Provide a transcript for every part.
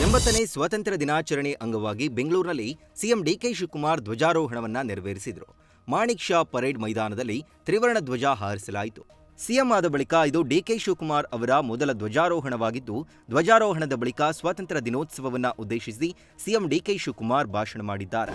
80ನೇ ಸ್ವಾತಂತ್ರ್ಯ ದಿನಾಚರಣೆ ಅಂಗವಾಗಿ ಬೆಂಗಳೂರಿನಲ್ಲಿ ಸಿಎಂ ಡಿಕೆ ಶಿವಕುಮಾರ್ ಧ್ವಜಾರೋಹಣವನ್ನ ನೆರವೇರಿಸಿದರು. ಮಾಣಿಕ್ ಷಾ ಪರೇಡ್ ಮೈದಾನದಲ್ಲಿ ತ್ರಿವರ್ಣ ಧ್ವಜ ಹಾರಿಸಲಾಯಿತು. ಸಿಎಂ ಆದ ಬಳಿಕ ಇದು ಡಿಕೆ ಶಿವಕುಮಾರ್ ಅವರ ಮೊದಲ ಧ್ವಜಾರೋಹಣವಾಗಿದ್ದು, ಧ್ವಜಾರೋಹಣದ ಬಳಿಕ ಸ್ವಾತಂತ್ರ್ಯ ದಿನೋತ್ಸವವನ್ನು ಉದ್ದೇಶಿಸಿ ಸಿಎಂ ಡಿಕೆ ಶಿವಕುಮಾರ್ ಭಾಷಣ ಮಾಡಿದ್ದಾರೆ.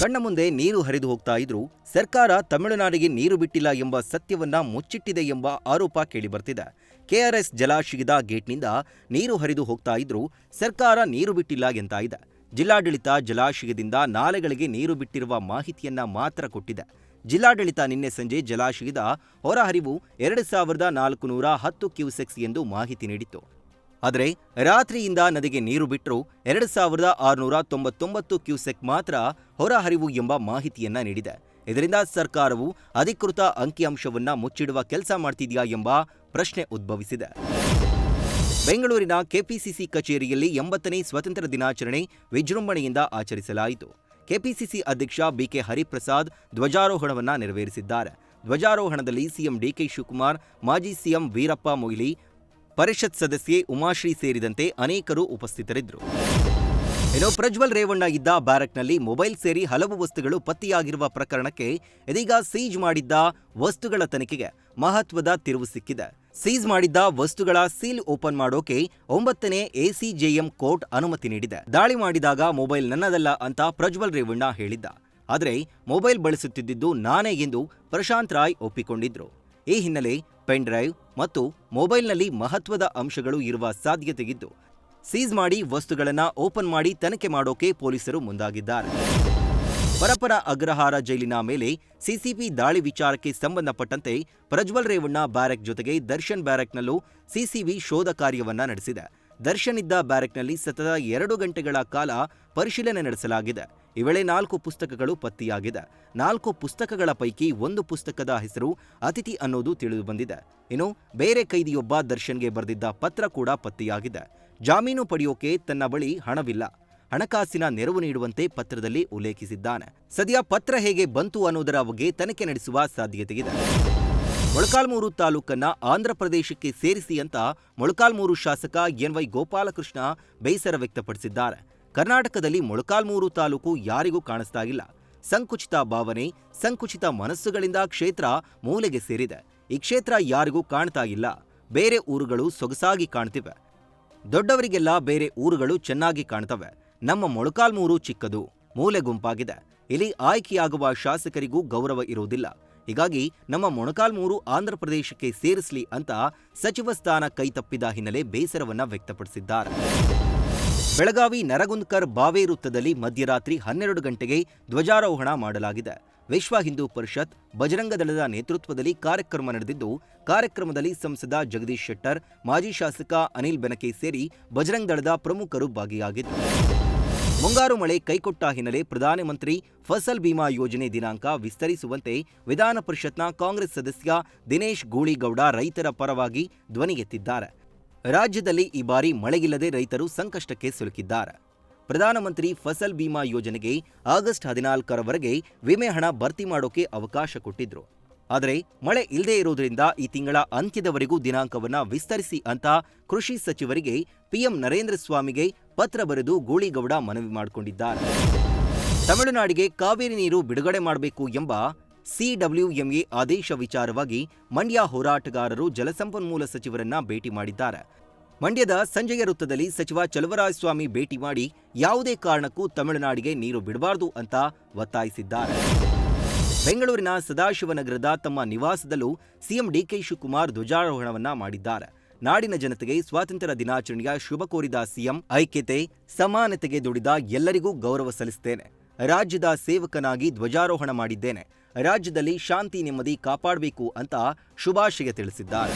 ಕಣ್ಣ ಮುಂದೆ ನೀರು ಹರಿದು ಹೋಗ್ತಾ ಇದ್ರೂ ಸರ್ಕಾರ ತಮಿಳುನಾಡಿಗೆ ನೀರು ಬಿಟ್ಟಿಲ್ಲ ಎಂಬ ಸತ್ಯವನ್ನ ಮುಚ್ಚಿಟ್ಟಿದೆ ಎಂಬ ಆರೋಪ ಕೇಳಿಬರ್ತಿದೆ. ಕೆಆರ್ಎಸ್ ಜಲಾಶಯದ ಗೇಟ್ನಿಂದ ನೀರು ಹರಿದು ಹೋಗ್ತಾ ಇದ್ರೂ ಸರ್ಕಾರ ನೀರು ಬಿಟ್ಟಿಲ್ಲ ಎಂತಾಗಿದೆ. ಜಿಲ್ಲಾಡಳಿತ ಜಲಾಶಯದಿಂದ ನಾಲೆಗಳಿಗೆ ನೀರು ಬಿಟ್ಟಿರುವ ಮಾಹಿತಿಯನ್ನ ಮಾತ್ರ ಕೊಟ್ಟಿದೆ. ಜಿಲ್ಲಾಡಳಿತ ನಿನ್ನೆ ಸಂಜೆ ಜಲಾಶಯದ ಹೊರಹರಿವು 2410 ಕ್ಯೂಸೆಕ್ಸ್ ಎಂದು ಮಾಹಿತಿ ನೀಡಿತ್ತು. ಆದರೆ ರಾತ್ರಿಯಿಂದ ನದಿಗೆ ನೀರು ಬಿಟ್ಟರೂ 2699 ಕ್ಯೂಸೆಕ್ ಮಾತ್ರ ಹೊರಹರಿವು ಎಂಬ ಮಾಹಿತಿಯನ್ನ ನೀಡಿದೆ. ಇದರಿಂದ ಸರ್ಕಾರವು ಅಧಿಕೃತ ಅಂಕಿಅಂಶವನ್ನ ಮುಚ್ಚಿಡುವ ಕೆಲಸ ಮಾಡ್ತಿದೆಯಾ ಎಂಬ ಪ್ರಶ್ನೆ ಉದ್ಭವಿಸಿದೆ. ಬೆಂಗಳೂರಿನ ಕೆಪಿಸಿಸಿ ಕಚೇರಿಯಲ್ಲಿ 80ನೇ ಸ್ವಾತಂತ್ರ್ಯ ದಿನಾಚರಣೆ ವಿಜೃಂಭಣೆಯಿಂದ ಆಚರಿಸಲಾಯಿತು. ಕೆಪಿಸಿಸಿ ಅಧ್ಯಕ್ಷ ಬಿಕೆ ಹರಿಪ್ರಸಾದ್ ಧ್ವಜಾರೋಹಣವನ್ನ ನೆರವೇರಿಸಿದ್ದಾರೆ. ಧ್ವಜಾರೋಹಣದಲ್ಲಿ ಸಿಎಂ ಡಿಕೆ ಶಿವಕುಮಾರ್, ಮಾಜಿ ಸಿಎಂ ವೀರಪ್ಪ ಮೊಯ್ಲಿ, ಪರಿಷತ್ ಸದಸ್ಯೆ ಉಮಾಶ್ರೀ ಸೇರಿದಂತೆ ಅನೇಕರು ಉಪಸ್ಥಿತರಿದ್ದರು. ಇನ್ನು ಪ್ರಜ್ವಲ್ ರೇವಣ್ಣ ಇದ್ದ ಬ್ಯಾರಕ್ನಲ್ಲಿ ಮೊಬೈಲ್ ಸೇರಿ ಹಲವು ವಸ್ತುಗಳು ಪತ್ತೆಯಾಗಿರುವ ಪ್ರಕರಣಕ್ಕೆ ಇದೀಗ ಸೀಜ್ ಮಾಡಿದ್ದ ವಸ್ತುಗಳ ತನಿಖೆಗೆ ಮಹತ್ವದ ತಿರುವು ಸಿಕ್ಕಿದೆ. ಸೀಜ್ ಮಾಡಿದ್ದ ವಸ್ತುಗಳ ಸೀಲ್ ಓಪನ್ ಮಾಡೋಕೆ 9ನೇ ಎಸಿಜೆಎಂ ಕೋರ್ಟ್ ಅನುಮತಿ ನೀಡಿದೆ. ದಾಳಿ ಮಾಡಿದಾಗ ಮೊಬೈಲ್ ನನ್ನದಲ್ಲ ಅಂತ ಪ್ರಜ್ವಲ್ ರೇವಣ್ಣ ಹೇಳಿದ್ದ. ಆದರೆ ಮೊಬೈಲ್ ಬಳಸುತ್ತಿದ್ದು ನಾನೇ ಎಂದು ಪ್ರಶಾಂತ್ ರಾಯ್ ಒಪ್ಪಿಕೊಂಡಿದ್ರು. ಈ ಹಿನ್ನೆಲೆ ಪೆನ್ ಡ್ರೈವ್ ಮತ್ತು ಮೊಬೈಲ್ನಲ್ಲಿ ಮಹತ್ವದ ಅಂಶಗಳು ಇರುವ ಸಾಧ್ಯತೆಯಿದ್ದು ಸೀಸ್ ಮಾಡಿ ವಸ್ತುಗಳನ್ನು ಓಪನ್ ಮಾಡಿ ತನಿಖೆ ಮಾಡೋಕೆ ಪೊಲೀಸರು ಮುಂದಾಗಿದ್ದಾರೆ. ಪರಪ್ಪನ ಅಗ್ರಹಾರ ಜೈಲಿನ ಮೇಲೆ ಸಿಸಿಬಿ ದಾಳಿ ವಿಚಾರಕ್ಕೆ ಸಂಬಂಧಪಟ್ಟಂತೆ ಪ್ರಜ್ವಲ್ ರೇವಣ್ಣ ಬ್ಯಾರೆಕ್ ಜೊತೆಗೆ ದರ್ಶನ್ ಬ್ಯಾರೆಕ್ನಲ್ಲೂ ಸಿಸಿಬಿ ಶೋಧ ಕಾರ್ಯವನ್ನ ನಡೆಸಿದೆ. ದರ್ಶನ್ ಇದ್ದ ಬ್ಯಾರೆಕ್ನಲ್ಲಿ ಸತತ 2 ಗಂಟೆಗಳ ಕಾಲ ಪರಿಶೀಲನೆ ನಡೆಸಲಾಗಿದೆ. ಈ ವೇಳೆ 4 ಪುಸ್ತಕಗಳು ಪತ್ತೆಯಾಗಿದೆ. 4 ಪುಸ್ತಕಗಳ ಪೈಕಿ 1 ಪುಸ್ತಕದ ಹೆಸರು ಅತಿಥಿ ಅನ್ನೋದು ತಿಳಿದುಬಂದಿದೆ. ಇನ್ನು ಬೇರೆ ಕೈದಿಯೊಬ್ಬ ದರ್ಶನ್ಗೆ ಬರೆದಿದ್ದ ಪತ್ರ ಕೂಡ ಪತ್ತೆಯಾಗಿದೆ. ಜಾಮೀನು ಪಡೆಯೋಕೆ ತನ್ನ ಬಳಿ ಹಣವಿಲ್ಲ, ಹಣಕಾಸಿನ ನೆರವು ನೀಡುವಂತೆ ಪತ್ರದಲ್ಲಿ ಉಲ್ಲೇಖಿಸಿದ್ದಾನೆ. ಸದ್ಯ ಪತ್ರ ಹೇಗೆ ಬಂತು ಅನ್ನೋದರ ಬಗ್ಗೆ ತನಿಖೆ ನಡೆಸುವ ಸಾಧ್ಯತೆಯಿದೆ. ಮೊಳಕಾಲ್ಮೂರು ತಾಲೂಕನ್ನ ಆಂಧ್ರಪ್ರದೇಶಕ್ಕೆ ಸೇರಿಸಿ ಅಂತ ಮೊಳಕಾಲ್ಮೂರು ಶಾಸಕ ಎನ್.ವೈ. ಗೋಪಾಲಕೃಷ್ಣ ಬೇಸರ ವ್ಯಕ್ತಪಡಿಸಿದ್ದಾರೆ. ಕರ್ನಾಟಕದಲ್ಲಿ ಮೊಳಕಾಲ್ಮೂರು ತಾಲೂಕು ಯಾರಿಗೂ ಕಾಣಿಸ್ತಾ ಇಲ್ಲ. ಸಂಕುಚಿತ ಭಾವನೆ, ಸಂಕುಚಿತ ಮನಸ್ಸುಗಳಿಂದ ಕ್ಷೇತ್ರ ಮೂಲೆಗೆ ಸೇರಿದೆ. ಈ ಕ್ಷೇತ್ರ ಯಾರಿಗೂ ಕಾಣ್ತಾ ಇಲ್ಲ. ಬೇರೆ ಊರುಗಳು ಸೊಗಸಾಗಿ ಕಾಣ್ತಿವೆ. ದೊಡ್ಡವರಿಗೆಲ್ಲ ಬೇರೆ ಊರುಗಳು ಚೆನ್ನಾಗಿ ಕಾಣ್ತವೆ. ನಮ್ಮ ಮೊಳಕಾಲ್ಮೂರು ಚಿಕ್ಕದು, ಮೂಲೆ ಗುಂಪಾಗಿದೆ. ಇಲ್ಲಿ ಆಯ್ಕೆಯಾಗುವ ಶಾಸಕರಿಗೂ ಗೌರವ ಇರುವುದಿಲ್ಲ. ಹೀಗಾಗಿ ನಮ್ಮ ಮೊಳಕಾಲ್ಮೂರು ಆಂಧ್ರಪ್ರದೇಶಕ್ಕೆ ಸೇರಿಸಲಿ ಅಂತ ಸಚಿವ ಸ್ಥಾನ ಕೈತಪ್ಪಿದ ಹಿನ್ನೆಲೆ ಬೇಸರವನ್ನ ವ್ಯಕ್ತಪಡಿಸಿದ್ದಾರೆ. ಬೆಳಗಾವಿ ನರಗುಂದ್ಕರ್ ಬಾವೆ ವೃತ್ತದಲ್ಲಿ ಮಧ್ಯರಾತ್ರಿ 12 ಗಂಟೆಗೆ ಧ್ವಜಾರೋಹಣ ಮಾಡಲಾಗಿದೆ. ವಿಶ್ವ ಹಿಂದೂ ಪರಿಷತ್, ಬಜರಂಗ ದಳದ ನೇತೃತ್ವದಲ್ಲಿ ಕಾರ್ಯಕ್ರಮ ನಡೆದಿದ್ದು, ಕಾರ್ಯಕ್ರಮದಲ್ಲಿ ಸಂಸದ ಜಗದೀಶ್ ಶೆಟ್ಟರ್, ಮಾಜಿ ಶಾಸಕ ಅನಿಲ್ ಬೆನಕೆ ಸೇರಿ ಬಜರಂಗ ದಳದ ಪ್ರಮುಖರು ಭಾಗಿಯಾಗಿದ್ದರು. ಮುಂಗಾರು ಮಳೆ ಕೈಕೊಟ್ಟ ಹಿನ್ನೆಲೆ ಪ್ರಧಾನಮಂತ್ರಿ ಫಸಲ್ ಬಿಮಾ ಯೋಜನೆ ದಿನಾಂಕ ವಿಸ್ತರಿಸುವಂತೆ ವಿಧಾನ ಪರಿಷತ್ನ ಕಾಂಗ್ರೆಸ್ ಸದಸ್ಯ ದಿನೇಶ್ ಗೂಳಿಗೌಡ ರೈತರ ಪರವಾಗಿ ಧ್ವನಿಗೆತ್ತಿದ್ದಾರೆ. ರಾಜ್ಯದಲ್ಲಿ ಈ ಬಾರಿ ಮಳೆಯಿಲ್ಲದೆ ರೈತರು ಸಂಕಷ್ಟಕ್ಕೆ ಸಿಲುಕಿದ್ದಾರೆ. ಪ್ರಧಾನಮಂತ್ರಿ ಫಸಲ್ ಬಿಮಾ ಯೋಜನೆಗೆ ಆಗಸ್ಟ್ 14ರವರೆಗೆ ವಿಮೆ ಹಣ ಭರ್ತಿ ಮಾಡೋಕೆ ಅವಕಾಶ ಕೊಟ್ಟಿದ್ರು. ಆದರೆ ಮಳೆ ಇಲ್ಲದೇ ಇರೋದ್ರಿಂದ ಈ ತಿಂಗಳ ಅಂತ್ಯದವರೆಗೂ ದಿನಾಂಕವನ್ನ ವಿಸ್ತರಿಸಿ ಅಂತ ಕೃಷಿ ಸಚಿವರಿಗೆ ಪಿಎಂ ನರೇಂದ್ರ ಸ್ವಾಮಿಗೆ ಪತ್ರ ಬರೆದು ಗೂಳಿಗೌಡ ಮನವಿ ಮಾಡಿಕೊಂಡಿದ್ದಾರೆ. ತಮಿಳುನಾಡಿಗೆ ಕಾವೇರಿ ನೀರು ಬಿಡುಗಡೆ ಮಾಡಬೇಕು ಎಂಬ ಸಿಡಬ್ಲ್ಯೂಎಂಎ ಆದೇಶ ವಿಚಾರವಾಗಿ ಮಂಡ್ಯ ಹೋರಾಟಗಾರರು ಜಲಸಂಪನ್ಮೂಲ ಸಚಿವರನ್ನ ಭೇಟಿ ಮಾಡಿದ್ದಾರೆ. ಮಂಡ್ಯದ ಸಂಜಯ ವೃತ್ತದಲ್ಲಿ ಸಚಿವ ಚಲುವರಾಯಸ್ವಾಮಿ ಭೇಟಿ ಮಾಡಿ ಯಾವುದೇ ಕಾರಣಕ್ಕೂ ತಮಿಳುನಾಡಿಗೆ ನೀರು ಬಿಡಬಾರದು ಅಂತ ಒತ್ತಾಯಿಸಿದ್ದಾರೆ. ಬೆಂಗಳೂರಿನ ಸದಾಶಿವನಗರದ ತಮ್ಮ ನಿವಾಸದಲ್ಲೂ ಸಿಎಂ ಡಿಕೆ ಶಿವಕುಮಾರ್ ಧ್ವಜಾರೋಹಣವನ್ನ ಮಾಡಿದ್ದಾರೆ. ನಾಡಿನ ಜನತೆಗೆ ಸ್ವಾತಂತ್ರ್ಯ ದಿನಾಚರಣೆಯ ಶುಭ ಕೋರಿದ ಸಿಎಂ, ಐಕ್ಯತೆ, ಸಮಾನತೆಗೆ ದುಡಿದ ಎಲ್ಲರಿಗೂ ಗೌರವ ಸಲ್ಲಿಸುತ್ತೇನೆ. ರಾಜ್ಯದ ಸೇವಕನಾಗಿ ಧ್ವಜಾರೋಹಣ ಮಾಡಿದ್ದೇನೆ. ರಾಜ್ಯದಲ್ಲಿ ಶಾಂತಿ ನೆಮ್ಮದಿ ಕಾಪಾಡಬೇಕು ಅಂತ ಶುಭಾಶಯ ತಿಳಿಸಿದ್ದಾರೆ.